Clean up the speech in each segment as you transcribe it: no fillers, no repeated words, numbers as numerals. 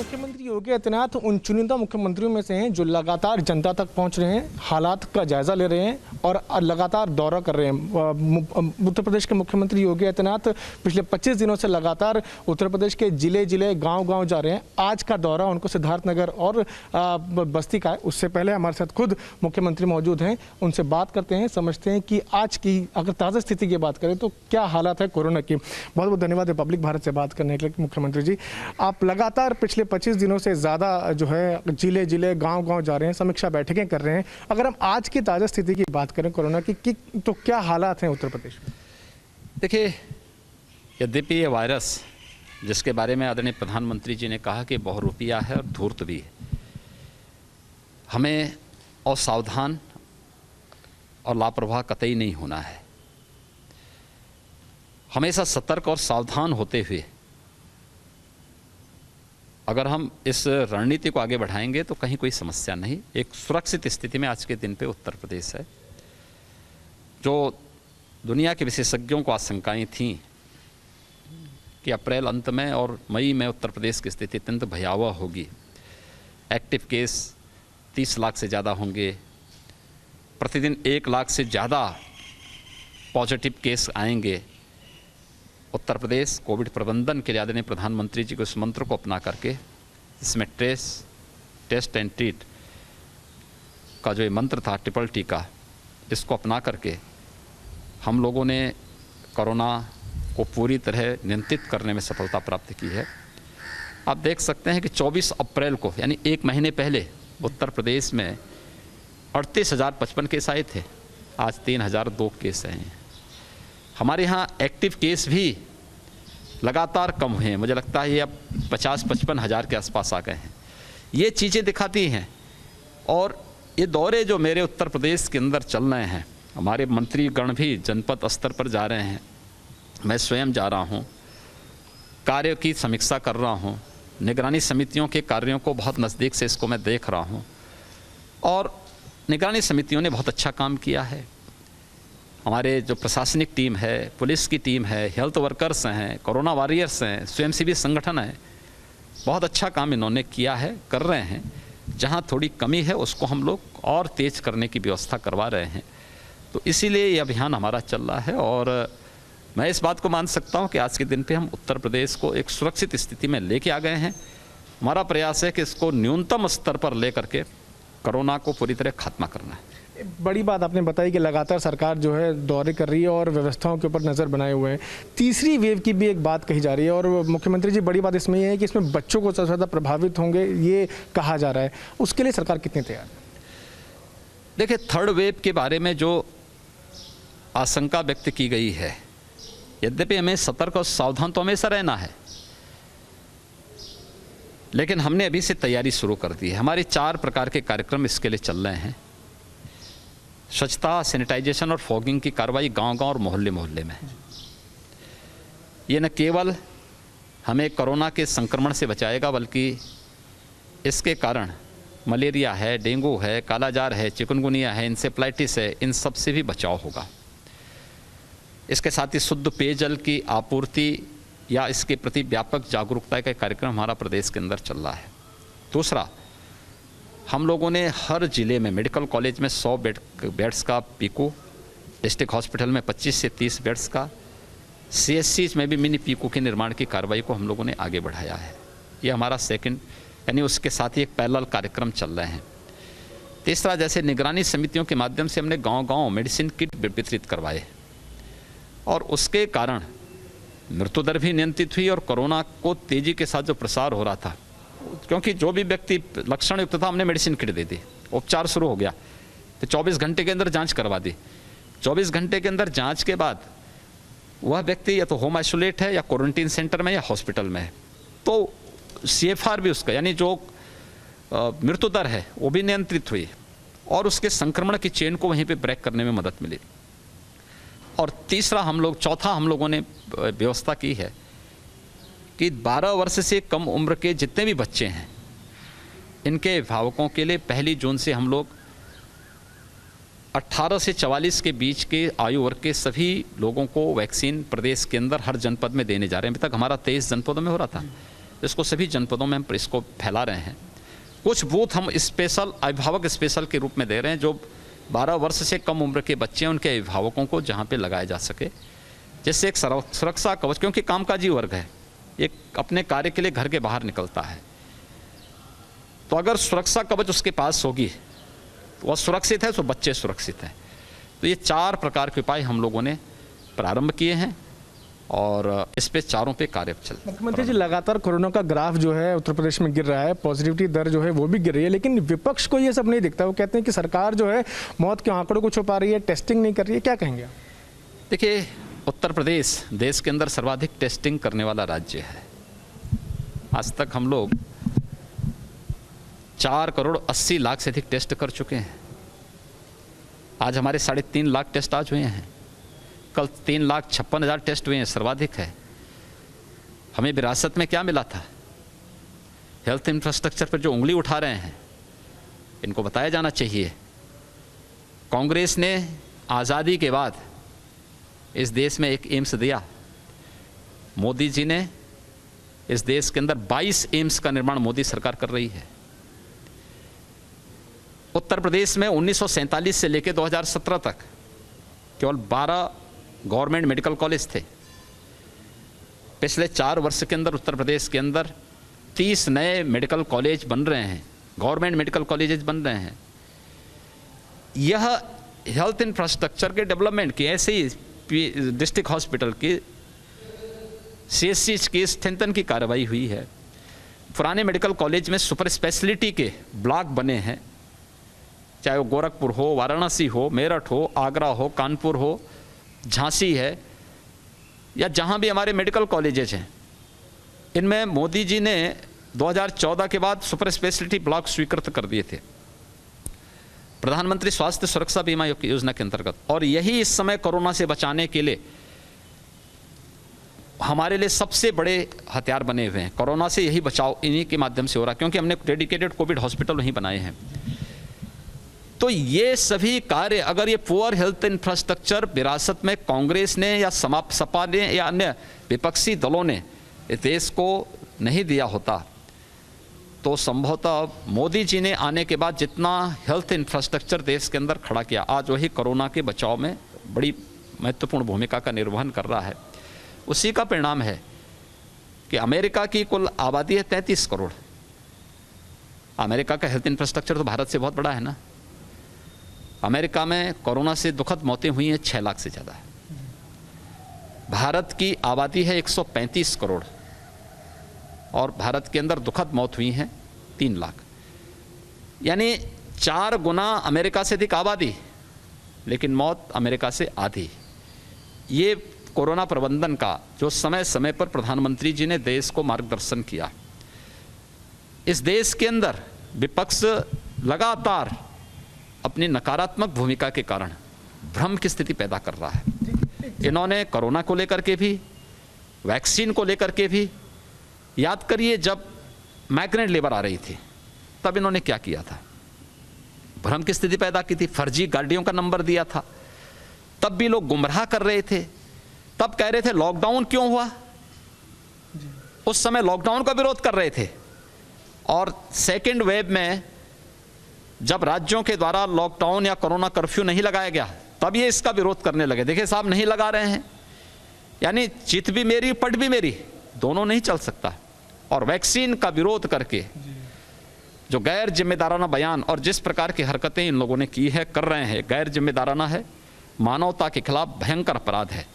मुख्यमंत्री योगी आदित्यनाथ उन चुनिंदा मुख्यमंत्रियों में से हैं जो लगातार जनता तक पहुंच रहे हैं, हालात का जायजा ले रहे हैं और लगातार दौरा कर रहे हैं। उत्तर प्रदेश के मुख्यमंत्री योगी आदित्यनाथ पिछले 25 दिनों से लगातार उत्तर प्रदेश के जिले गांव जा रहे हैं। आज का दौरा उनको सिद्धार्थनगर और बस्ती का है। उससे पहले हमारे साथ खुद मुख्यमंत्री मौजूद हैं, उनसे बात करते हैं, समझते हैं कि आज की अगर ताज़ा स्थिति की बात करें तो क्या हालात है कोरोना की। बहुत बहुत धन्यवाद रिपब्लिक भारत से बात करने के लिए। मुख्यमंत्री जी, आप लगातार पिछले 25 दिनों से ज़्यादा जो है जिले गांव जा रहे हैं, समीक्षा बैठकें कर रहे हैं। अगर हम आज की ताज़ा स्थिति की बात करें कोरोना की तो क्या हालात हैं उत्तर प्रदेश में? देखिए, यद्यपि ये वायरस जिसके बारे में आदरणीय प्रधानमंत्री जी ने कहा कि बहुरूपिया है और धूर्त भी है, हमें असावधान और लापरवाह कतई नहीं होना है। हमेशा सतर्क और सावधान होते हुए अगर हम इस रणनीति को आगे बढ़ाएंगे तो कहीं कोई समस्या नहीं। एक सुरक्षित स्थिति में आज के दिन पे उत्तर प्रदेश है। जो दुनिया के विशेषज्ञों को आशंकाएं थीं कि अप्रैल अंत में और मई में उत्तर प्रदेश की स्थिति अत्यंत भयावह होगी, एक्टिव केस 30 लाख से ज़्यादा होंगे, प्रतिदिन 1 लाख से ज़्यादा पॉजिटिव केस आएंगे, उत्तर प्रदेश कोविड प्रबंधन के लिए आदरणीय प्रधानमंत्री जी को इस मंत्र को अपना करके, इसमें टेस्ट एंड ट्रीट का जो ये मंत्र था, ट्रिपल टी का, इसको अपना करके हम लोगों ने कोरोना को पूरी तरह नियंत्रित करने में सफलता प्राप्त की है। आप देख सकते हैं कि 24 अप्रैल को यानी 1 महीने पहले उत्तर प्रदेश में 38,055 केस आए थे, आज 3,002 केस आए हैं। हमारे यहाँ एक्टिव केस भी लगातार कम हुए हैं, मुझे लगता है ये अब 50-55 हज़ार के आसपास आ गए हैं। ये चीज़ें दिखाती हैं। और ये दौरे जो मेरे उत्तर प्रदेश के अंदर चल रहे हैं, हमारे मंत्रीगण भी जनपद स्तर पर जा रहे हैं, मैं स्वयं जा रहा हूँ, कार्य की समीक्षा कर रहा हूँ, निगरानी समितियों के कार्यों को बहुत नज़दीक से इसको मैं देख रहा हूँ और निगरानी समितियों ने बहुत अच्छा काम किया है। हमारे जो प्रशासनिक टीम है, पुलिस की टीम है, हेल्थ वर्कर्स हैं, कोरोना वॉरियर्स हैं, स्वयंसेवी संगठन है, बहुत अच्छा काम इन्होंने किया है, कर रहे हैं। जहाँ थोड़ी कमी है उसको हम लोग और तेज करने की व्यवस्था करवा रहे हैं। तो इसीलिए ये अभियान हमारा चल रहा है और मैं इस बात को मान सकता हूँ कि आज के दिन पे हम उत्तर प्रदेश को एक सुरक्षित स्थिति में लेके आ गए हैं। हमारा प्रयास है कि इसको न्यूनतम स्तर पर ले करके कोरोना को पूरी तरह खात्मा करना है। बड़ी बात आपने बताई कि लगातार सरकार जो है दौरे कर रही है और व्यवस्थाओं के ऊपर नज़र बनाए हुए हैं। तीसरी वेव की भी एक बात कही जा रही है और मुख्यमंत्री जी, बड़ी बात इसमें यह है कि इसमें बच्चों को सबसे ज़्यादा प्रभावित होंगे, ये कहा जा रहा है। उसके लिए सरकार कितनी तैयार है? देखिए, थर्ड वेव के बारे में जो आशंका व्यक्त की गई है, यद्यपि हमें सतर्क और सावधान तो हमेशा रहना है, लेकिन हमने अभी से तैयारी शुरू कर दी है। हमारे 4 प्रकार के कार्यक्रम इसके लिए चल रहे हैं। स्वच्छता, सैनिटाइजेशन और फॉगिंग की कार्रवाई गांव-गांव और मोहल्ले में। ये न केवल हमें कोरोना के संक्रमण से बचाएगा, बल्कि इसके कारण मलेरिया है, डेंगू है, कालाजार है, चिकनगुनिया है, इंसेफ्लाइटिस है, इन सब से भी बचाव होगा। इसके साथ ही शुद्ध पेयजल की आपूर्ति या इसके प्रति व्यापक जागरूकता का कार्यक्रम हमारा प्रदेश के अंदर चल रहा है। दूसरा, हम लोगों ने हर ज़िले में मेडिकल कॉलेज में 100 बेड्स का पीको, डिस्ट्रिक्ट हॉस्पिटल में 25 से 30 बेड्स का, CSC में भी मिनी पीको के निर्माण की कार्रवाई को हम लोगों ने आगे बढ़ाया है। ये हमारा सेकंड, यानी उसके साथ ही एक पैरेलल कार्यक्रम चल रहे हैं। तीसरा, जैसे निगरानी समितियों के माध्यम से हमने गांव-गांव मेडिसिन किट वितरित करवाए और उसके कारण मृत्यु दर भी नियंत्रित हुई और कोरोना को तेज़ी के साथ जो प्रसार हो रहा था, क्योंकि जो भी व्यक्ति लक्षण युक्त था हमने मेडिसिन किट दे दी, उपचार शुरू हो गया, तो 24 घंटे के अंदर जांच करवा दी। 24 घंटे के अंदर जांच के बाद वह व्यक्ति या तो होम आइसोलेट है या क्वारंटीन सेंटर में या हॉस्पिटल में है, तो CFR भी उसका, यानी जो मृत्यु दर है वो भी नियंत्रित हुई और उसके संक्रमण की चेन को वहीं पर ब्रेक करने में मदद मिली। और चौथा हम लोगों ने व्यवस्था की है कि 12 वर्ष से कम उम्र के जितने भी बच्चे हैं, इनके अभिभावकों के लिए 1 जून से हम लोग 18 से 44 के बीच के आयु वर्ग के सभी लोगों को वैक्सीन प्रदेश के अंदर हर जनपद में देने जा रहे हैं। अभी तक हमारा 23 जनपदों में हो रहा था, इसको सभी जनपदों में हम इसको फैला रहे हैं। कुछ बूथ हम स्पेशल अभिभावक स्पेशल के रूप में दे रहे हैं, जो 12 वर्ष से कम उम्र के बच्चे हैं उनके अभिभावकों को जहाँ पे लगाया जा सके, जिससे एक सुरक्षा कवच, क्योंकि कामकाजी वर्ग है, एक अपने कार्य के लिए घर के बाहर निकलता है, तो अगर सुरक्षा कवच उसके पास होगी तो वह सुरक्षित है, तो बच्चे सुरक्षित हैं। तो ये 4 प्रकार के उपाय हम लोगों ने प्रारंभ किए हैं और इस पे चारों पे कार्य चल रहा है। मुख्यमंत्री जी, लगातार कोरोना का ग्राफ जो है उत्तर प्रदेश में गिर रहा है, पॉजिटिविटी दर जो है वो भी गिर रही है, लेकिन विपक्ष को ये सब नहीं दिखता। वो कहते हैं कि सरकार जो है मौत के आंकड़ों को छुपा रही है, टेस्टिंग नहीं कर रही है। क्या कहेंगे आप? देखिए, उत्तर प्रदेश देश के अंदर सर्वाधिक टेस्टिंग करने वाला राज्य है। आज तक हम लोग 4 करोड़ 80 लाख से अधिक टेस्ट कर चुके हैं। आज हमारे 3.5 लाख टेस्ट आज हुए हैं, कल 3,56,000 टेस्ट हुए हैं, सर्वाधिक है। हमें विरासत में क्या मिला था? हेल्थ इंफ्रास्ट्रक्चर पर जो उंगली उठा रहे हैं, इनको बताया जाना चाहिए। कांग्रेस ने आज़ादी के बाद इस देश में एक एम्स दिया, मोदी जी ने इस देश के अंदर 22 एम्स का निर्माण मोदी सरकार कर रही है। उत्तर प्रदेश में 1947 से लेकर 2017 तक केवल 12 गवर्नमेंट मेडिकल कॉलेज थे। पिछले 4 वर्ष के अंदर उत्तर प्रदेश के अंदर 30 नए मेडिकल कॉलेज बन रहे हैं, गवर्नमेंट मेडिकल कॉलेजेस बन रहे हैं। यह हेल्थ इंफ्रास्ट्रक्चर के डेवलपमेंट की, ऐसे ही डिस्ट्रिक्ट हॉस्पिटल की, CHC की स्ट्रेंथन की कार्रवाई हुई है। पुराने मेडिकल कॉलेज में सुपर स्पेशलिटी के ब्लॉक बने हैं, चाहे वो गोरखपुर हो, वाराणसी हो, मेरठ हो, आगरा हो, कानपुर हो, झांसी है, या जहां भी हमारे मेडिकल कॉलेजेस हैं, इनमें मोदी जी ने 2014 के बाद सुपर स्पेशलिटी ब्लॉक स्वीकृत कर दिए थे प्रधानमंत्री स्वास्थ्य सुरक्षा बीमा योजना के अंतर्गत। और यही इस समय कोरोना से बचाने के लिए हमारे लिए सबसे बड़े हथियार बने हुए हैं। कोरोना से यही बचाव इन्हीं के माध्यम से हो रहा है, क्योंकि हमने डेडिकेटेड कोविड हॉस्पिटल वहीं बनाए हैं। तो ये सभी कार्य, अगर ये पुअर हेल्थ इंफ्रास्ट्रक्चर विरासत में कांग्रेस ने या सपा ने या अन्य विपक्षी दलों ने इस देश को नहीं दिया होता, तो संभवतः मोदी जी ने आने के बाद जितना हेल्थ इंफ्रास्ट्रक्चर देश के अंदर खड़ा किया, आज वही कोरोना के बचाव में बड़ी महत्वपूर्ण भूमिका का निर्वहन कर रहा है। उसी का परिणाम है कि अमेरिका की कुल आबादी है 33 करोड़। अमेरिका का हेल्थ इंफ्रास्ट्रक्चर तो भारत से बहुत बड़ा है ना। अमेरिका में कोरोना से दुखद मौतें हुई हैं 6 लाख से ज़्यादा। भारत की आबादी है 135 करोड़ और भारत के अंदर दुखद मौत हुई हैं 3 लाख, यानी 4 गुना अमेरिका से अधिक आबादी, लेकिन मौत अमेरिका से आधी। ये कोरोना प्रबंधन का जो समय समय पर प्रधानमंत्री जी ने देश को मार्गदर्शन किया। इस देश के अंदर विपक्ष लगातार अपनी नकारात्मक भूमिका के कारण भ्रम की स्थिति पैदा कर रहा है। इन्होंने कोरोना को लेकर के भी, वैक्सीन को लेकर के भी, याद करिए जब माइग्रेंट लेबर आ रही थी तब इन्होंने क्या किया था? भ्रम की स्थिति पैदा की थी, फर्जी गाड़ियों का नंबर दिया था, तब भी लोग गुमराह कर रहे थे। तब कह रहे थे लॉकडाउन क्यों हुआ, उस समय लॉकडाउन का विरोध कर रहे थे। और सेकेंड वेव में जब राज्यों के द्वारा लॉकडाउन या कोरोना कर्फ्यू नहीं लगाया गया, तब ये इसका विरोध करने लगे। देखिए साहब, नहीं लगा रहे हैं, यानी चित भी मेरी पट भी मेरी, दोनों नहीं चल सकता। और वैक्सीन का विरोध करके जो गैर जिम्मेदाराना बयान और जिस प्रकार की हरकतें इन लोगों ने की है, कर रहे हैं, गैर जिम्मेदाराना है, मानवता के खिलाफ भयंकर अपराध है।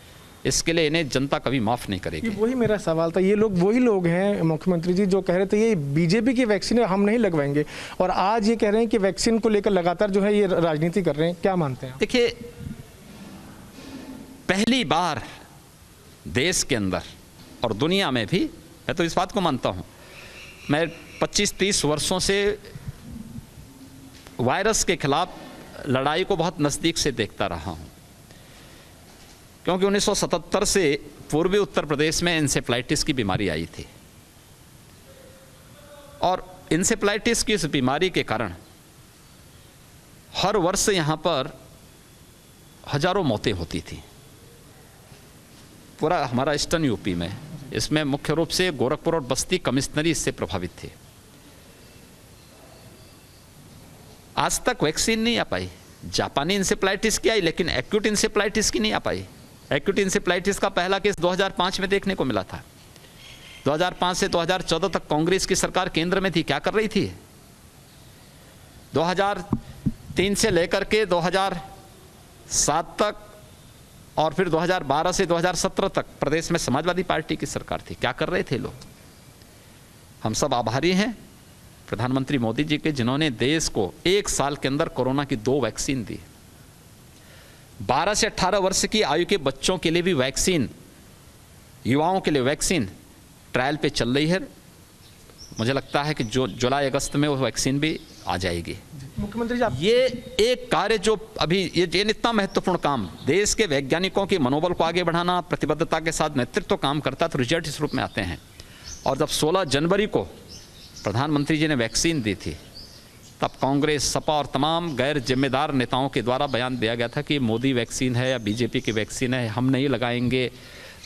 इसके लिए इन्हें जनता कभी माफ़ नहीं करेगी। वही मेरा सवाल था। ये लोग वही लोग हैं मुख्यमंत्री जी जो कह रहे थे ये बीजेपी की वैक्सीन है, हम नहीं लगवाएंगे, और आज ये कह रहे हैं कि वैक्सीन को लेकर लगातार जो है ये राजनीति कर रहे हैं। क्या मानते हैं? देखिए, पहली बार देश के अंदर और दुनिया में भी, मैं तो इस बात को मानता हूं, मैं 25-30 वर्षों से वायरस के खिलाफ लड़ाई को बहुत नज़दीक से देखता रहा हूं, क्योंकि 1977 से पूर्वी उत्तर प्रदेश में इंसेफ्लाइटिस की बीमारी आई थी, और इंसेफ्लाइटिस की इस बीमारी के कारण हर वर्ष यहाँ पर हजारों मौतें होती थी। पूरा हमारा ईस्टर्न यूपी में इसमें मुख्य रूप से गोरखपुर और बस्ती कमिश्नरी इससे प्रभावित थे। आज तक वैक्सीन नहीं आ पाई। जापानी इंसेफ्लाइटिस की आई, लेकिन एक्यूट इंसेफ्लाइटिस की नहीं आ पाई। एक्यूट इंसेफ्लाइटिस का पहला केस 2005 में देखने को मिला था। 2005 से 2014 तक कांग्रेस की सरकार केंद्र में थी, क्या कर रही थी? 2003 से लेकर के 2007 तक और फिर 2012 से 2017 तक प्रदेश में समाजवादी पार्टी की सरकार थी, क्या कर रहे थे लोग? हम सब आभारी हैं प्रधानमंत्री मोदी जी के, जिन्होंने देश को 1 साल के अंदर कोरोना की 2 वैक्सीन दी। 12 से 18 वर्ष की आयु के बच्चों के लिए भी वैक्सीन, युवाओं के लिए वैक्सीन ट्रायल पे चल रही है। मुझे लगता है कि जो जुलाई अगस्त में वो वैक्सीन भी आ जाएगी। मुख्यमंत्री जी, ये एक कार्य जो अभी ये इतना महत्वपूर्ण काम, देश के वैज्ञानिकों के मनोबल को आगे बढ़ाना, प्रतिबद्धता के साथ नेतृत्व काम करता तो रिजल्ट इस रूप में आते हैं। और जब 16 जनवरी को प्रधानमंत्री जी ने वैक्सीन दी थी, तब कांग्रेस, सपा और तमाम गैर जिम्मेदार नेताओं के द्वारा बयान दिया गया था कि मोदी वैक्सीन है या बीजेपी की वैक्सीन है, हम नहीं लगाएंगे।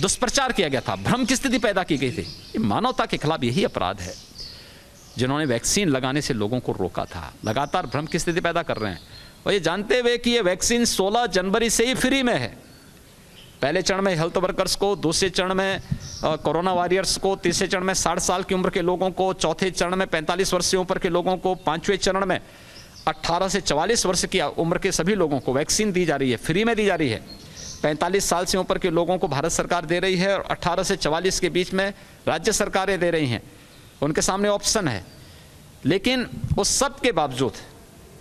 दुष्प्रचार किया गया था, भ्रम की स्थिति पैदा की गई थी। ये मानवता के खिलाफ यही अपराध है, जिन्होंने वैक्सीन लगाने से लोगों को रोका था। लगातार भ्रम की स्थिति पैदा कर रहे हैं, और ये जानते हुए कि ये वैक्सीन 16 जनवरी से ही फ्री में है। पहले चरण में हेल्थ वर्कर्स को, दूसरे चरण में कोरोना वॉरियर्स को, तीसरे चरण में 60 साल की उम्र के लोगों को, चौथे चरण में 45 वर्ष से ऊपर के लोगों को, 5वें चरण में 18 से 44 वर्ष की उम्र के सभी लोगों को वैक्सीन दी जा रही है, फ्री में दी जा रही है। 45 साल से ऊपर के लोगों को भारत सरकार दे रही है, और 18 से 44 के बीच में राज्य सरकारें दे रही हैं। उनके सामने ऑप्शन है, लेकिन उस सब के बावजूद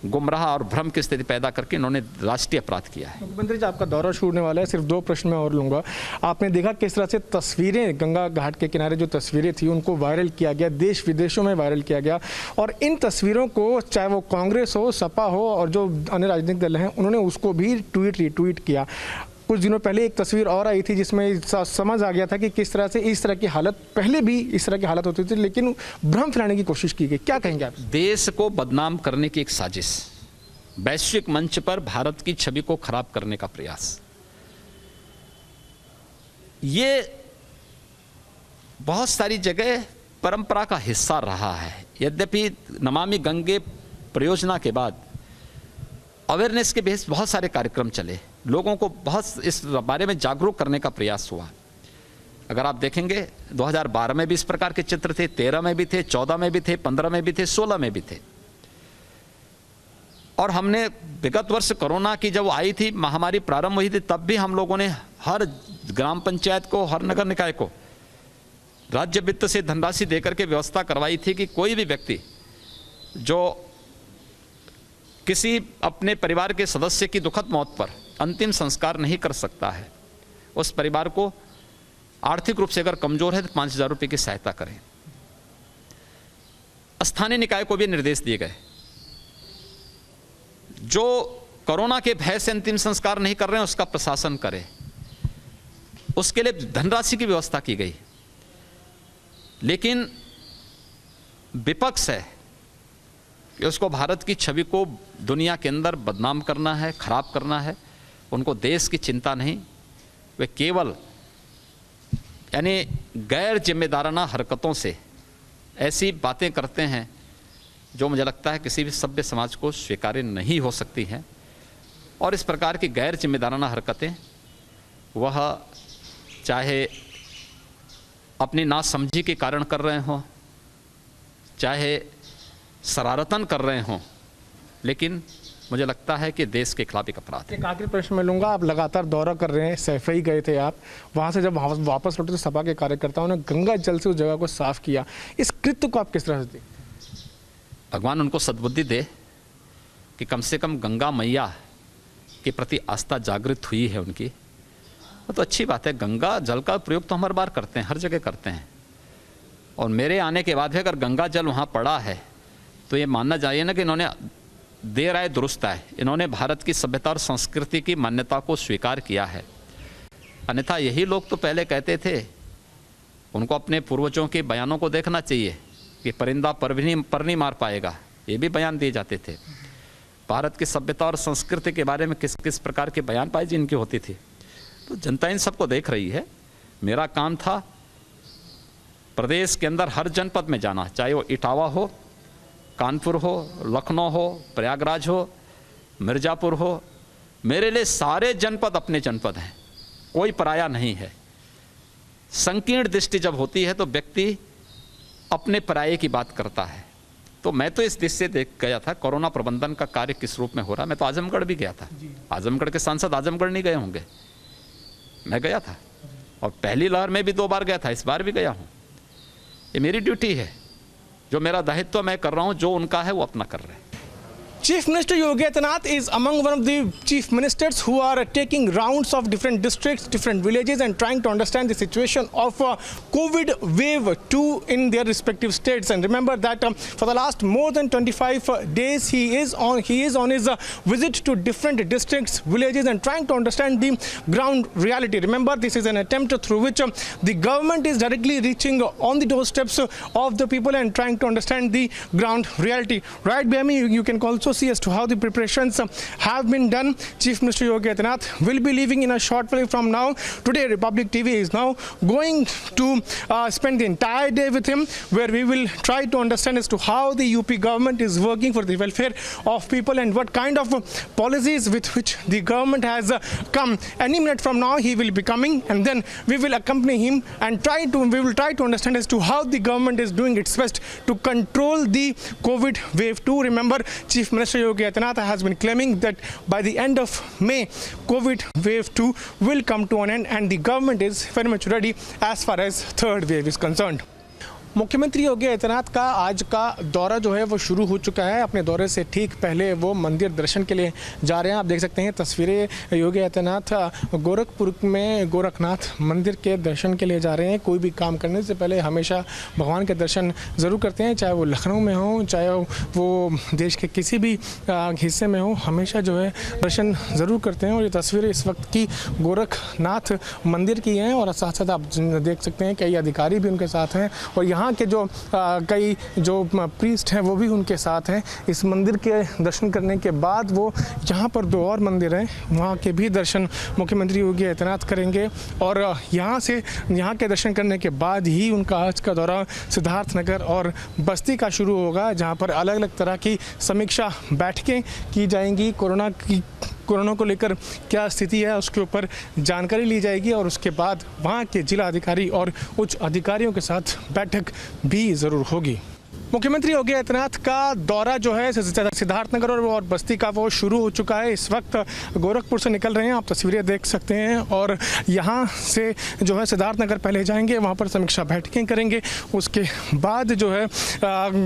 गुमराह और भ्रम की स्थिति पैदा करके इन्होंने राष्ट्रीय अपराध किया है। मुख्यमंत्री जी, आपका दौरा शुरू होने वाला है, सिर्फ 2 प्रश्न मैं और लूंगा। आपने देखा किस तरह से तस्वीरें, गंगा घाट के किनारे जो तस्वीरें थी उनको वायरल किया गया, देश विदेशों में वायरल किया गया, और इन तस्वीरों को चाहे वो कांग्रेस हो, सपा हो और जो अन्य राजनीतिक दल हैं, उन्होंने उसको भी रिट्वीट किया। कुछ दिनों पहले एक तस्वीर और आई थी जिसमें समझ आ गया था कि किस तरह से इस तरह की हालत, पहले भी इस तरह की हालत होती थी, लेकिन भ्रम फैलाने की कोशिश की गई। क्या कहेंगे आप? देश को बदनाम करने की एक साजिश, वैश्विक मंच पर भारत की छवि को खराब करने का प्रयास, ये बहुत सारी जगह परंपरा का हिस्सा रहा है। यद्यपि नमामि गंगे परियोजना के बाद अवेयरनेस के बेस बहुत सारे कार्यक्रम चले, लोगों को बहुत इस बारे में जागरूक करने का प्रयास हुआ। अगर आप देखेंगे 2012 में भी इस प्रकार के चित्र थे, 13 में भी थे, 14 में भी थे, 15 में भी थे, 16 में भी थे। और हमने विगत वर्ष कोरोना की जब आई थी, महामारी प्रारंभ हुई थी, तब भी हम लोगों ने हर ग्राम पंचायत को, हर नगर निकाय को राज्य वित्त से धनराशि देकर के व्यवस्था करवाई थी कि कोई भी व्यक्ति जो किसी अपने परिवार के सदस्य की दुखद मौत पर अंतिम संस्कार नहीं कर सकता है, उस परिवार को आर्थिक रूप से अगर कमजोर है तो 5,000 रुपये की सहायता करें। स्थानीय निकाय को भी निर्देश दिए गए, जो कोरोना के भय से अंतिम संस्कार नहीं कर रहे हैं उसका प्रशासन करे, उसके लिए धनराशि की व्यवस्था की गई। लेकिन विपक्ष है कि उसको भारत की छवि को दुनिया के अंदर बदनाम करना है, खराब करना है। उनको देश की चिंता नहीं, वे केवल यानी गैर जिम्मेदाराना हरकतों से ऐसी बातें करते हैं जो मुझे लगता है किसी भी सभ्य समाज को स्वीकार्य नहीं हो सकती हैं। और इस प्रकार की गैर जिम्मेदाराना हरकतें वह चाहे अपनी नासमझी के कारण कर रहे हों, चाहे शरारतन कर रहे हों, लेकिन मुझे लगता है कि देश के खिलाफ एक अपराध है। एक आखिरी प्रश्न मैं लूंगा। आप लगातार दौरा कर रहे हैं, सैफई गए थे आप, वहाँ से जब वापस लौटे तो सपा के कार्यकर्ताओं ने गंगा जल से उस जगह को साफ किया। इस कृत्य को आप किस तरह से देखते? भगवान उनको सद्बुद्धि दे कि कम से कम गंगा मैया के प्रति आस्था जागृत हुई है उनकी, वो तो अच्छी बात है। गंगा जल का प्रयोग तो हम हर बार करते हैं, हर जगह करते हैं। और मेरे आने के बाद भी अगर गंगा जल वहाँ पड़ा है तो ये मानना चाहिए ना कि इन्होंने देर आए दुरुस्त आए, इन्होंने भारत की सभ्यता और संस्कृति की मान्यता को स्वीकार किया है। अन्यथा यही लोग तो पहले कहते थे, उनको अपने पूर्वजों के बयानों को देखना चाहिए कि परिंदा पर नहीं मार पाएगा, ये भी बयान दिए जाते थे। भारत की सभ्यता और संस्कृति के बारे में किस किस प्रकार के बयान पाए जिनकी होती थी। तो जनता इन सबको देख रही है। मेरा काम था प्रदेश के अंदर हर जनपद में जाना, चाहे वो इटावा हो, कानपुर हो, लखनऊ हो, प्रयागराज हो, मिर्ज़ापुर हो, मेरे लिए सारे जनपद अपने जनपद हैं, कोई पराया नहीं है। संकीर्ण दृष्टि जब होती है तो व्यक्ति अपने पराये की बात करता है। तो मैं तो इस दृष्टि से देख गया था कोरोना प्रबंधन का कार्य किस रूप में हो रहा है। मैं तो आजमगढ़ भी गया था, आजमगढ़ के सांसद आजमगढ़ नहीं गए होंगे, मैं गया था, और पहली लहर में भी 2 बार गया था, इस बार भी गया हूँ। ये मेरी ड्यूटी है, जो मेरा दायित्व मैं कर रहा हूँ, जो उनका है वो अपना कर रहे हैं। Chief Minister Yogi Adityanath is among one of the chief ministers who are taking rounds of different districts, different villages and trying to understand the situation of COVID wave 2 in their respective states. And remember that for the last more than 25 days he is on his visit to different districts, villages and trying to understand the ground reality. Remember, this is an attempt through which the government is directly reaching on the doorsteps of the people and trying to understand the ground reality. Right behind me, you can also see as to how the preparations have been done. Chief Minister Yogi Adityanath will be leaving in a short while from now. Today, Republic TV is now going to spend the entire day with him, where we will try to understand as to how the UP government is working for the welfare of people and what kind of policies with which the government has come. Any minute from now, he will be coming, and then we will accompany him and we will try to understand as to how the government is doing its best to control the COVID wave 2. Remember, Chief Minister Yogi Adityanath has been claiming that by the end of May, COVID wave 2 will come to an end, and the government is very much ready as far as third wave is concerned. मुख्यमंत्री योगी आदित्यनाथ का आज का दौरा जो है वो शुरू हो चुका है। अपने दौरे से ठीक पहले वो मंदिर दर्शन के लिए जा रहे हैं। आप देख सकते हैं तस्वीरें, योगी आदित्यनाथ गोरखपुर में गोरखनाथ मंदिर के दर्शन के लिए जा रहे हैं। कोई भी काम करने से पहले हमेशा भगवान के दर्शन ज़रूर करते हैं, चाहे वो लखनऊ में हो, चाहे वो देश के किसी भी हिस्से में हो, हमेशा जो है दर्शन ज़रूर करते हैं। और ये तस्वीरें इस वक्त की गोरखनाथ मंदिर की हैं, और साथ साथ आप देख सकते हैं कई अधिकारी भी उनके साथ हैं, और यहाँ के जो कई जो प्रीस्ट हैं वो भी उनके साथ हैं। इस मंदिर के दर्शन करने के बाद वो यहाँ पर 2 और मंदिर हैं, वहाँ के भी दर्शन मुख्यमंत्री योगी आदित्यनाथ करेंगे। और यहाँ के दर्शन करने के बाद ही उनका आज का दौरा सिद्धार्थनगर और बस्ती का शुरू होगा, जहाँ पर अलग अलग तरह की समीक्षा बैठकें की जाएंगी। कोरोना को लेकर क्या स्थिति है उसके ऊपर जानकारी ली जाएगी, और उसके बाद वहाँ के जिला अधिकारी और उच्च अधिकारियों के साथ बैठक भी ज़रूर होगी। मुख्यमंत्री योगी आदित्यनाथ का दौरा जो है सिद्धार्थनगर और बस्ती का वो शुरू हो चुका है। इस वक्त गोरखपुर से निकल रहे हैं, आप तस्वीरें देख सकते हैं, और यहाँ से जो है सिद्धार्थनगर पहले जाएंगे, वहाँ पर समीक्षा बैठकें करेंगे, उसके बाद जो है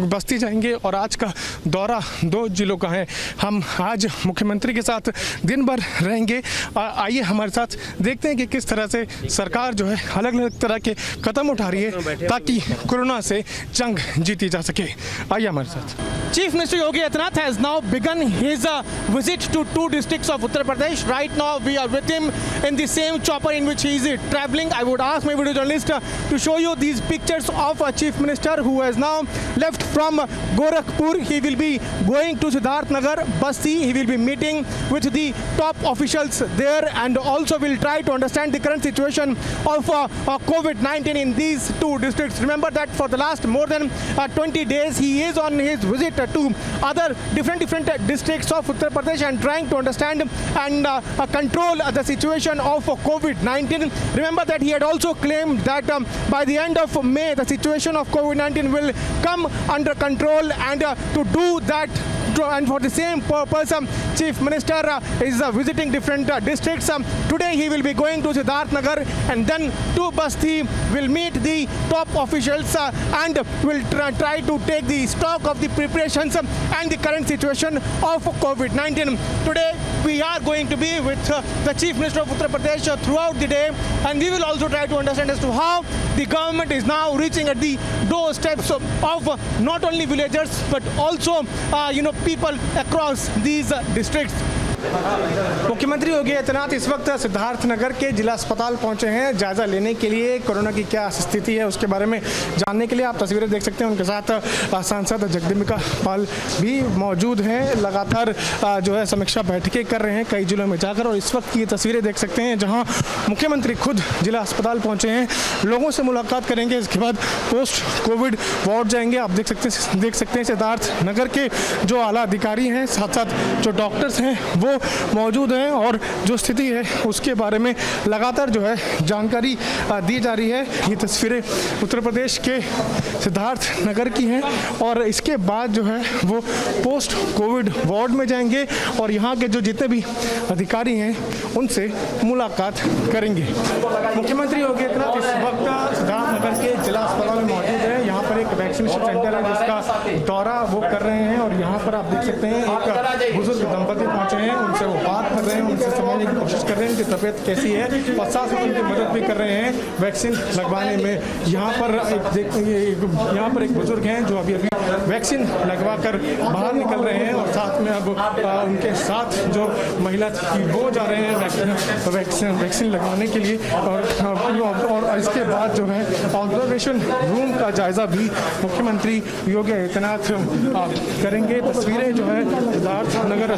बस्ती जाएंगे। और आज का दौरा 2 जिलों का है। हम आज मुख्यमंत्री के साथ दिन भर रहेंगे। आइए हमारे साथ देखते हैं कि किस तरह से सरकार जो है अलग अलग तरह के कदम उठा रही है ताकि कोरोना से जंग जीती जा सके। आइए हमारे साथ। Chief Minister Yogi Adityanath has now begun his visit to 2 districts of Uttar Pradesh. Right now we are with him in the same chopper in which he is traveling. I would ask my video journalist to show you these pictures of a Chief Minister who has now left from Gorakhpur. He will be going to Siddharthnagar, Basti. He will be meeting with the top officials there, and also will try to understand the current situation of COVID-19 in these 2 districts. Remember that for the last more than 20 days he is on his visit to other different districts of Uttar Pradesh and trying to understand and control the situation of COVID-19. Remember that he had also claimed that by the end of May the situation of COVID-19 will come under control, and to do that, and for the same purpose, Chief Minister is visiting different districts. Today he will be going to Siddharthnagar and then to Basti, will meet the top officials and will try to take the stock of the preparations and the current situation of COVID-19. Today we are going to be with the Chief Minister of Uttar Pradesh throughout the day, and we will also try to understand as to how the government is now reaching at the doorsteps of not only villagers but also people across these districts. मुख्यमंत्री योगी आदित्यनाथ इस वक्त सिद्धार्थनगर के जिला अस्पताल पहुंचे हैं जायजा लेने के लिए। कोरोना की क्या स्थिति है उसके बारे में जानने के लिए आप तस्वीरें देख सकते हैं। उनके साथ सांसद जगदम्बिका पाल भी मौजूद हैं। लगातार जो है समीक्षा बैठकें कर रहे हैं कई जिलों में जाकर, और इस वक्त की तस्वीरें देख सकते हैं जहां मुख्यमंत्री खुद जिला अस्पताल पहुंचे हैं, लोगों से मुलाकात करेंगे। इसके बाद पोस्ट कोविड वार्ड जाएंगे। आप देख सकते हैं सिद्धार्थनगर के जो आला अधिकारी हैं, साथ साथ जो डॉक्टर्स हैं वो मौजूद हैं, और जो स्थिति है उसके बारे में लगातार जो है जानकारी दी जा रही है। ये तस्वीरें उत्तर प्रदेश के सिद्धार्थनगर की हैं, और इसके बाद जो है वो पोस्ट कोविड वार्ड में जाएंगे और यहाँ के जो जितने भी अधिकारी हैं उनसे मुलाकात करेंगे। मुख्यमंत्री योगी आदित्यनाथ इस वक्त सिद्धार्थनगर के जिला अस्पताल में मौजूद है। यहाँ पर एक वैक्सीनेशन सेंटर है जिसका दौरा वो कर रहे हैं, और यहाँ पर आप देख सकते हैं एक बुजुर्ग दंपति पहुँचे हैं, उनसे वो बात कर रहे हैं, उनसे समझने की कोशिश कर रहे हैं कि तबीयत कैसी है, और साथ साथ उनकी मदद भी कर रहे हैं वैक्सीन लगवाने में। यहाँ पर एक बुजुर्ग हैं जो अभी वैक्सीन लगवा कर बाहर निकल रहे हैं, और साथ में अब उनके साथ जो महिला थी वो जा रहे हैं वैक्सीन लगवाने के लिए। और इसके बाद जो है ऑब्जर्वेशन रूम का जायजा भी मुख्यमंत्री योगी आदित्यनाथ करेंगे। तस्वीरें जो है सिद्धार्थनगर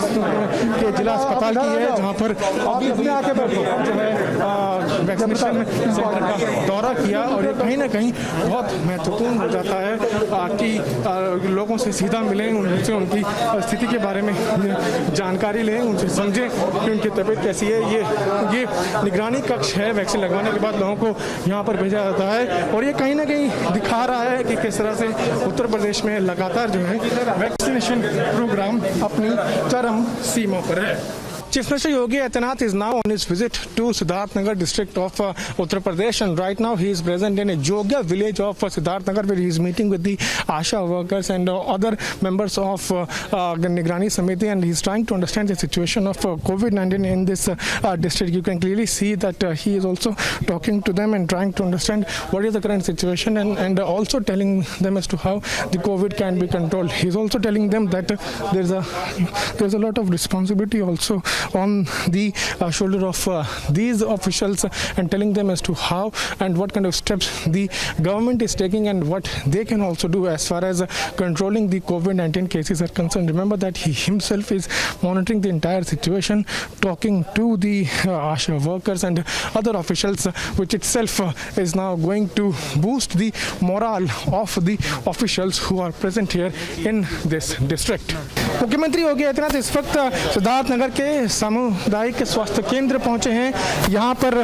के जिला अस्पताल की है, जहां पर अभी जो है वैक्सीनेशन सेंटर का दौरा किया, और ये कहीं ना कहीं बहुत महत्वपूर्ण हो जाता है कि लोगों से सीधा मिलें, उनसे उनकी स्थिति के बारे में जानकारी लें, उनसे समझें कि उनकी तबीयत कैसी है। ये निगरानी कक्ष है। वैक्सीन लगवाने के बाद लोगों को यहाँ पर भेजा जाता है, और ये कहीं ना कहीं दिखा रहा है कि किस तरह से उत्तर प्रदेश में लगातार जो है वैक्सीनेशन प्रोग्राम अपनी चरम सीमा पर है। Chief Minister Yogi Adityanath is now on his visit to Siddharthnagar district of Uttar Pradesh, and right now he is present in a Jogya village of Siddharthnagar, where he is meeting with the ASHA workers and other members of the Nigrani Samiti, and he is trying to understand the situation of COVID-19 in this district. You can clearly see that he is also talking to them and trying to understand what is the current situation, and also telling them as to how the COVID can be controlled. He is also telling them that there's a lot of responsibility also on the shoulder of these officials, and telling them as to how and what kind of steps the government is taking and what they can also do as far as controlling the COVID-19 cases are concerned. Remember that he himself is monitoring the entire situation, talking to the ASHA workers and other officials, which itself is now going to boost the morale of the officials who are present here in this district. मुख्यमंत्री योगी आदित्यनाथ इस वक्त सिद्धार्थनगर के सामुदायिक स्वास्थ्य केंद्र पहुंचे हैं। यहाँ पर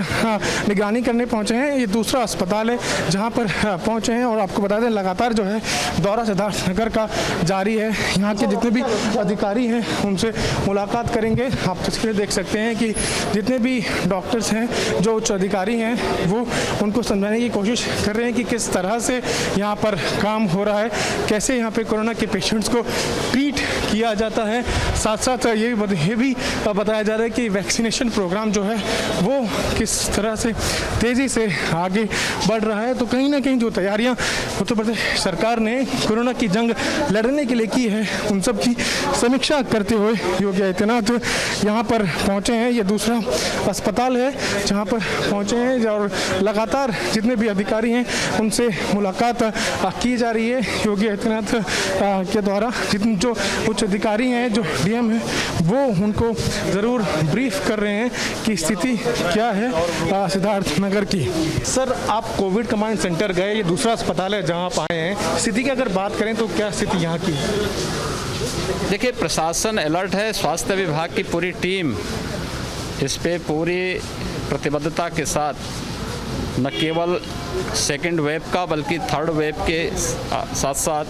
निगरानी करने पहुंचे हैं। ये दूसरा अस्पताल है जहाँ पर पहुंचे हैं, और आपको बता दें लगातार जो है दौरा सिद्धार्थनगर का जारी है। यहाँ के जितने भी अधिकारी हैं उनसे मुलाकात करेंगे। आप तस्वीरें देख सकते हैं कि जितने भी डॉक्टर्स हैं, जो उच्च अधिकारी हैं, वो उनको समझाने की कोशिश कर रहे हैं कि किस तरह से यहाँ पर काम हो रहा है, कैसे यहाँ पे कोरोना के पेशेंट्स को ट्रीट किया जाता है। साथ साथ ये भी बताया जा रहा है कि वैक्सीनेशन प्रोग्राम जो है वो किस तरह से तेज़ी से आगे बढ़ रहा है। तो कहीं ना कहीं जो तैयारियां उत्तर प्रदेश सरकार ने कोरोना की जंग लड़ने के लिए की है, उन सब की समीक्षा करते हुए योगी आदित्यनाथ यहाँ पर पहुँचे हैं। ये दूसरा अस्पताल है जहाँ पर पहुँचे हैं, और लगातार जितने भी अधिकारी हैं उनसे मुलाकात की जा रही है योगी आदित्यनाथ के द्वारा। जितने जो उच्च अधिकारी हैं, जो डीएम हैं, वो उनको ज़रूर ब्रीफ कर रहे हैं कि स्थिति क्या है सिद्धार्थनगर की। सर, आप कोविड कमांड सेंटर गए, ये दूसरा अस्पताल है जहां आप आए हैं, स्थिति की अगर बात करें तो क्या स्थिति यहाँ की? देखिए, प्रशासन अलर्ट है, स्वास्थ्य विभाग की पूरी टीम इस पे पूरी प्रतिबद्धता के साथ न केवल सेकेंड वेव का बल्कि थर्ड वेव के साथ साथ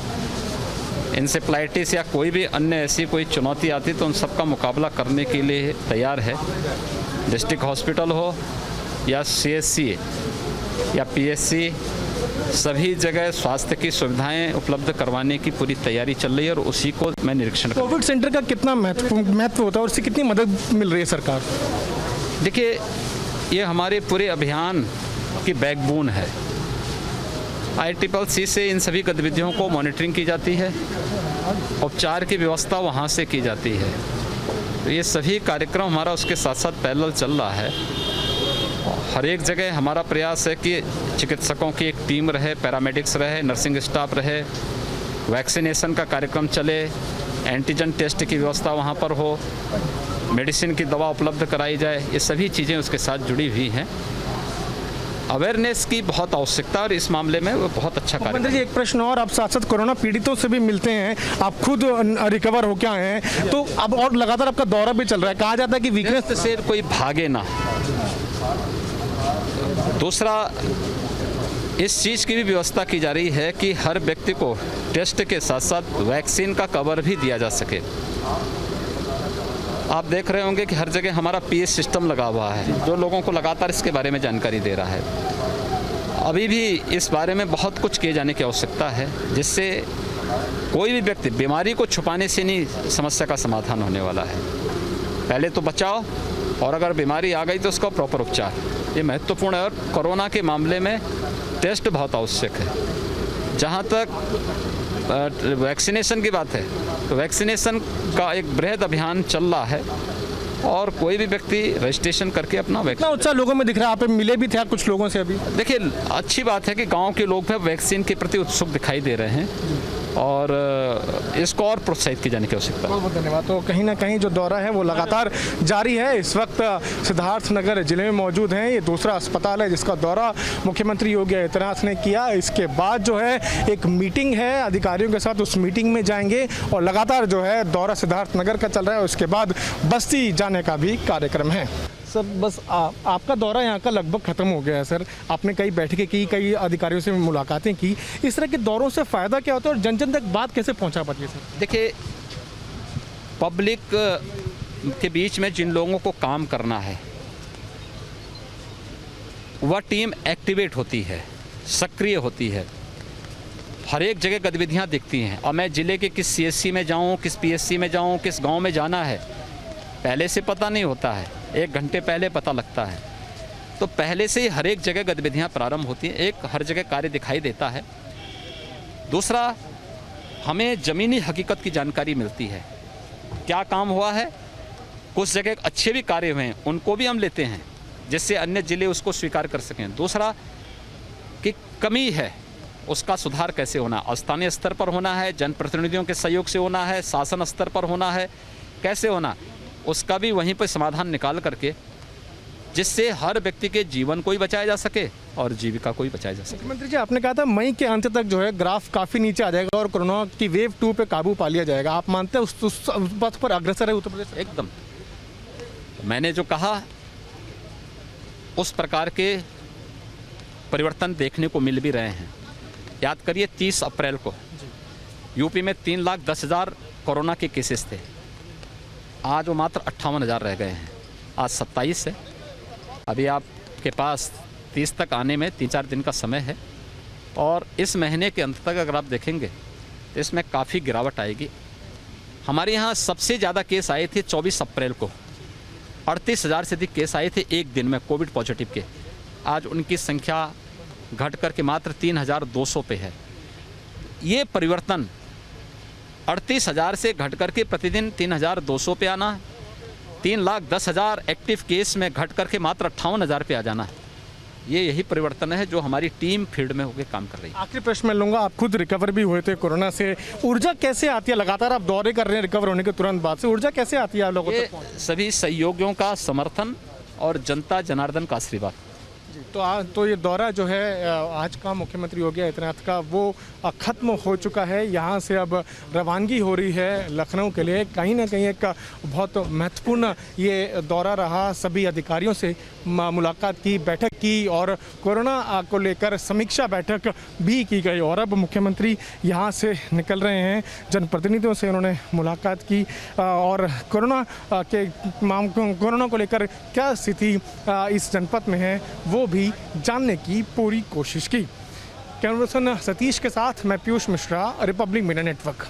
इंसेफ्लाइटिस या कोई भी अन्य ऐसी कोई चुनौती आती तो उन सब का मुकाबला करने के लिए तैयार है। डिस्ट्रिक्ट हॉस्पिटल हो या सीएचसी या पीएचसी, सभी जगह स्वास्थ्य की सुविधाएं उपलब्ध करवाने की पूरी तैयारी चल रही है, और उसी को मैं निरीक्षण कर। कोविड सेंटर का कितना महत्व होता है और इससे कितनी मदद मिल रही है सरकार? देखिए, ये हमारे पूरे अभियान की बैकबोन है। ICCC से इन सभी गतिविधियों को मॉनिटरिंग की जाती है, उपचार की व्यवस्था वहाँ से की जाती है। तो ये सभी कार्यक्रम हमारा उसके साथ साथ पैरेलल चल रहा है। हर एक जगह हमारा प्रयास है कि चिकित्सकों की एक टीम रहे, पैरामेडिक्स रहे, नर्सिंग स्टाफ रहे, वैक्सीनेशन का कार्यक्रम चले, एंटीजन टेस्ट की व्यवस्था वहाँ पर हो, मेडिसिन की दवा उपलब्ध कराई जाए। ये सभी चीज़ें उसके साथ जुड़ी हुई हैं। अवेयरनेस की बहुत आवश्यकता और इस मामले में वो बहुत अच्छा कार्य। मुख्यमंत्री जी, एक प्रश्न और, आप साथ साथ कोरोना पीड़ितों से भी मिलते हैं, आप खुद रिकवर होके आए हैं, तो अब और लगातार आपका दौरा भी चल रहा है, कहा जाता है कि वीकनेस से कोई भागे ना। दूसरा, इस चीज़ की भी व्यवस्था की जा रही है कि हर व्यक्ति को टेस्ट के साथ साथ वैक्सीन का कवर भी दिया जा सके। आप देख रहे होंगे कि हर जगह हमारा पीएस सिस्टम लगा हुआ है, जो लोगों को लगातार इसके बारे में जानकारी दे रहा है। अभी भी इस बारे में बहुत कुछ किए जाने की आवश्यकता है, जिससे कोई भी व्यक्ति बीमारी को छुपाने से नहीं समस्या का समाधान होने वाला है। पहले तो बचाओ, और अगर बीमारी आ गई तो उसका प्रॉपर उपचार, ये महत्वपूर्ण है। और कोरोना के मामले में टेस्ट बहुत आवश्यक है। जहाँ तक वैक्सीनेशन की बात है, तो वैक्सीनेशन का एक बृहद अभियान चल रहा है और कोई भी व्यक्ति रजिस्ट्रेशन करके अपना इतना उत्साह लोगों में दिख रहा है। आप मिले भी थे आप कुछ लोगों से अभी? देखिए, अच्छी बात है कि गांव के लोग भी वैक्सीन के प्रति उत्सुक दिखाई दे रहे हैं और इसको और प्रोत्साहित किए जाने की आवश्यकता है। बहुत बहुत धन्यवाद। तो कहीं ना कहीं जो दौरा है वो लगातार जारी है। इस वक्त सिद्धार्थनगर जिले में मौजूद हैं। ये दूसरा अस्पताल है जिसका दौरा मुख्यमंत्री योगी आदित्यनाथ ने किया। इसके बाद जो है एक मीटिंग है अधिकारियों के साथ, उस मीटिंग में जाएंगे और लगातार जो है दौरा सिद्धार्थनगर का चल रहा है। उसके बाद बस्ती जाने का भी कार्यक्रम है। सर, बस आपका दौरा यहाँ का लगभग ख़त्म हो गया है सर। आपने कई बैठकें की, कई अधिकारियों से मुलाकातें की। इस तरह के दौरों से फ़ायदा क्या होता है और जन जन तक बात कैसे पहुँचा पाती है सर? देखिए, पब्लिक के बीच में जिन लोगों को काम करना है वह टीम एक्टिवेट होती है, सक्रिय होती है, हर एक जगह गतिविधियाँ दिखती हैं। और मैं ज़िले के किस CSC में जाऊँ, किस PSC में जाऊँ, किस गाँव में जाना है, पहले से पता नहीं होता है, 1 घंटे पहले पता लगता है। तो पहले से ही हर एक जगह गतिविधियाँ प्रारंभ होती हैं, एक हर जगह कार्य दिखाई देता है। दूसरा, हमें ज़मीनी हकीकत की जानकारी मिलती है, क्या काम हुआ है। कुछ जगह अच्छे भी कार्य हुए हैं, उनको भी हम लेते हैं, जिससे अन्य ज़िले उसको स्वीकार कर सकें। दूसरा, कि कमी है उसका सुधार कैसे होना, स्थानीय स्तर पर होना है, जनप्रतिनिधियों के सहयोग से होना है, शासन स्तर पर होना है, कैसे होना, उसका भी वहीं पर समाधान निकाल करके, जिससे हर व्यक्ति के जीवन को ही बचाया जा सके और जीविका को ही बचाया जा सके। मुख्यमंत्री जी, आपने कहा था मई के अंत तक जो है ग्राफ काफ़ी नीचे आ जाएगा और कोरोना की वेव 2 पे काबू पा लिया जाएगा। आप मानते हैं उस पथ पर अग्रसर है उत्तर प्रदेश? एकदम। मैंने जो कहा उस प्रकार के परिवर्तन देखने को मिल भी रहे हैं। याद करिए, 30 अप्रैल को यूपी में 3,10,000 कोरोना के केसेस थे। आज वो मात्र 58,000 रह गए हैं। आज 27 है। अभी आपके पास 30 तक आने में 3-4 दिन का समय है और इस महीने के अंत तक अगर आप देखेंगे तो इसमें काफ़ी गिरावट आएगी। हमारे यहाँ सबसे ज़्यादा केस आए थे 24 अप्रैल को, 38,000 से अधिक केस आए थे एक दिन में कोविड पॉजिटिव के। आज उनकी संख्या घट कर के मात्र 3,200 पे है। ये परिवर्तन 38,000 से घट करके प्रतिदिन 3,200 पे आना, 3,10,000 एक्टिव केस में घट करके मात्र 58,000 पे आ जाना, यही परिवर्तन है जो हमारी टीम फील्ड में होकर काम कर रही है। आखिरी प्रश्न मैं लूँगा, आप खुद रिकवर भी हुए थे कोरोना से, ऊर्जा कैसे आती है? लगातार आप दौरे कर रहे हैं रिकवर होने के तुरंत बाद से, ऊर्जा कैसे आती है आप लोगों तक? सभी सहयोगियों का समर्थन और जनता जनार्दन का आशीर्वाद। तो ये दौरा जो है आज का मुख्यमंत्री योगी आदित्यनाथ का वो ख़त्म हो चुका है। यहाँ से अब रवानगी हो रही है लखनऊ के लिए। कहीं ना कहीं एक बहुत महत्वपूर्ण ये दौरा रहा। सभी अधिकारियों से मुलाकात की, बैठक की और कोरोना को लेकर समीक्षा बैठक भी की गई। और अब मुख्यमंत्री यहाँ से निकल रहे हैं, जनप्रतिनिधियों से उन्होंने मुलाकात की और कोरोना को लेकर क्या स्थिति इस जनपद में है वो भी जानने की पूरी कोशिश की। कैमरा पर्सन सतीश के साथ मैं Piyush Mishra, Republic media network.